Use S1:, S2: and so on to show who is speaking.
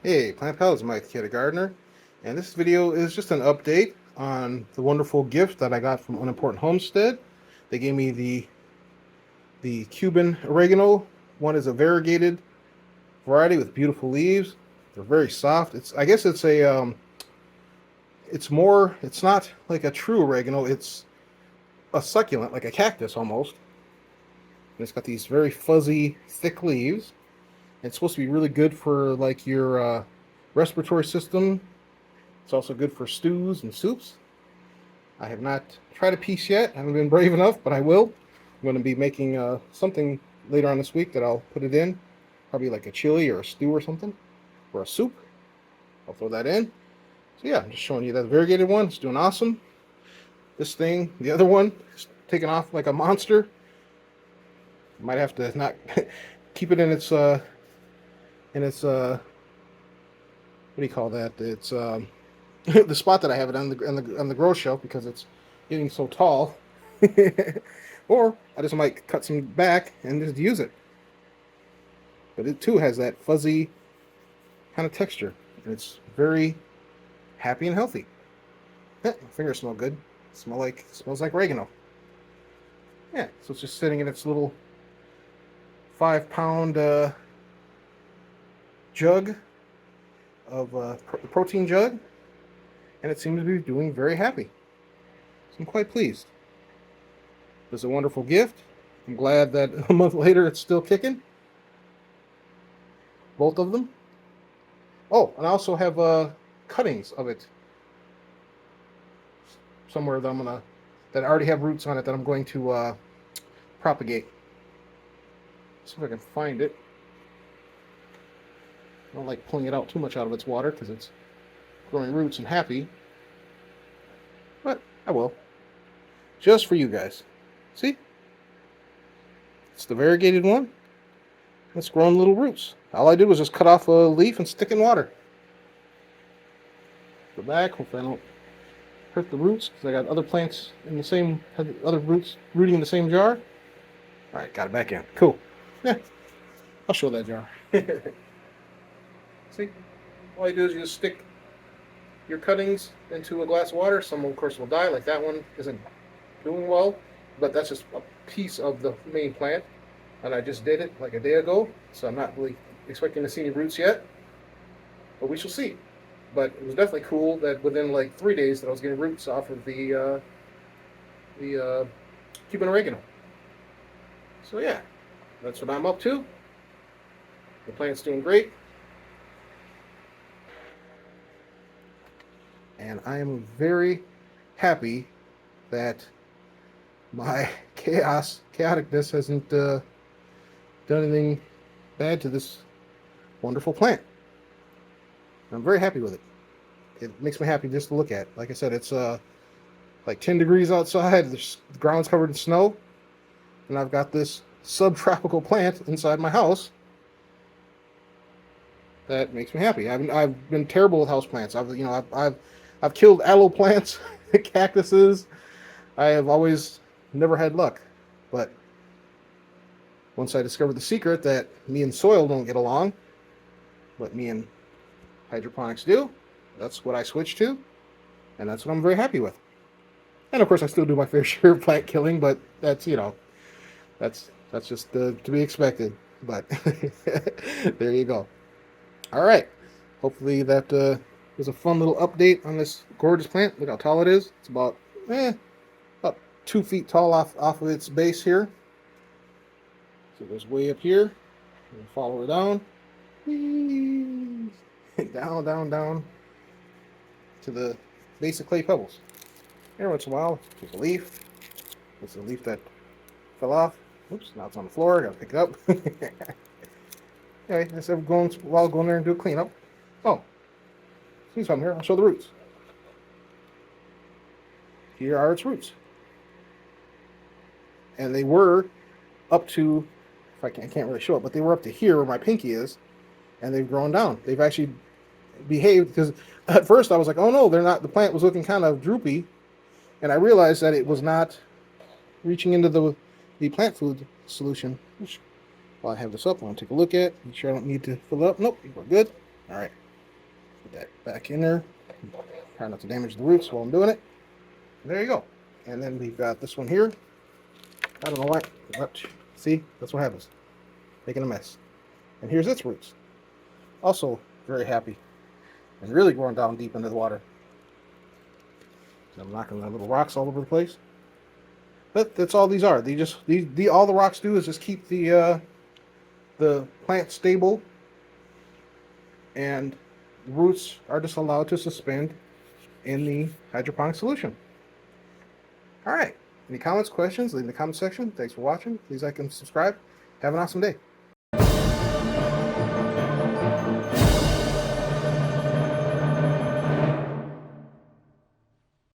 S1: Hey, Plant Pals, Mike the Gardener, and this video is just an update on the wonderful gift that I got from Unimportant Homestead. They gave me the Cuban Oregano. One is a variegated variety with beautiful leaves. They're very soft. I guess it's not like a true oregano. It's a succulent, like a cactus almost. And it's got these very fuzzy, thick leaves. It's supposed to be really good for like your respiratory system. It's also good for stews and soups. I have not tried a piece yet. I haven't been brave enough, but I will. I'm going to be making something later on this week that I'll put it in. Probably like a chili or a stew or something, or a soup. I'll throw that in. So yeah, I'm just showing you that variegated one. It's doing awesome. This thing, the other one, is taking off like a monster. Might have to not keep it in its what do you call that? It's the spot that I have it on the grow shelf because it's getting so tall. Or I just might cut some back and just use it. But it too has that fuzzy kind of texture, and it's very happy and healthy. My fingers smell good. Smells like oregano. Yeah, so it's just sitting in its little 5 pound jug of protein jug, and it seems to be doing very happy. So I'm quite pleased. It's a wonderful gift. I'm glad that a month later it's still kicking. Both of them. Oh, and I also have cuttings of it somewhere that I already have roots on it that I'm going to propagate. See if I can find it. I don't like pulling it out too much out of its water because it's growing roots and happy. But I will. Just for you guys. See? It's the variegated one. It's growing little roots. All I did was just cut off a leaf and stick in water. Go back. Hopefully I don't hurt the roots because I got other plants in the same, had other roots rooting in the same jar. All right, got it back in. Cool. Yeah, I'll show that jar. See, all you do is you just stick your cuttings into a glass of water. Some, of course, will die, like that one isn't doing well, but that's just a piece of the main plant. And I just did it like a day ago, so I'm not really expecting to see any roots yet, but we shall see. But it was definitely cool that within like 3 days that I was getting roots off of the Cuban oregano. So yeah, that's what I'm up to. The plant's doing great. And I am very happy that my chaoticness hasn't done anything bad to this wonderful plant. I'm very happy with it. It makes me happy just to look at. Like I said, it's like 10 degrees outside. The ground's covered in snow, and I've got this subtropical plant inside my house. That makes me happy. I've been terrible with houseplants. I've killed aloe plants, cactuses. I have always never had luck. But once I discovered the secret that me and soil don't get along, but me and hydroponics do, that's what I switched to, and that's what I'm very happy with. And of course, I still do my fair share of plant killing, but that's that's just to be expected. But there you go. All right. Hopefully that was a fun little update on this gorgeous plant. Look how tall it is. It's about 2 feet tall off of its base here. So it goes way up here. And follow it down. Down, down, down to the base of clay pebbles. Every once in a while, there's a leaf. It's a leaf that fell off. Oops, now it's on the floor. I gotta pick it up. Anyway, instead of going there and do a cleanup. Oh, see something here? I'll show the roots. Here are its roots. And they were up to, I can't really show it, but they were up to here where my pinky is, and they've grown down. They've actually behaved, because at first I was like, oh no, they're not. The plant was looking kind of droopy, and I realized that it was not reaching into the plant food solution. While I have this up, I want to take a look at, make sure I don't need to fill it up. Nope, we're good. All right. Put that back in there. Try not to damage the roots while I'm doing it. There you go. And then we've got this one here. I don't know why. What? See, that's what happens. Making a mess. And here's its roots. Also very happy and really growing down deep into the water. I'm knocking the little rocks all over the place. But that's all these are. They just all the rocks do is just keep the plant stable, and roots are just allowed to suspend in the hydroponic solution. All right. Any comments, questions? Leave in the comment section. Thanks for watching. Please like and subscribe. Have an awesome day.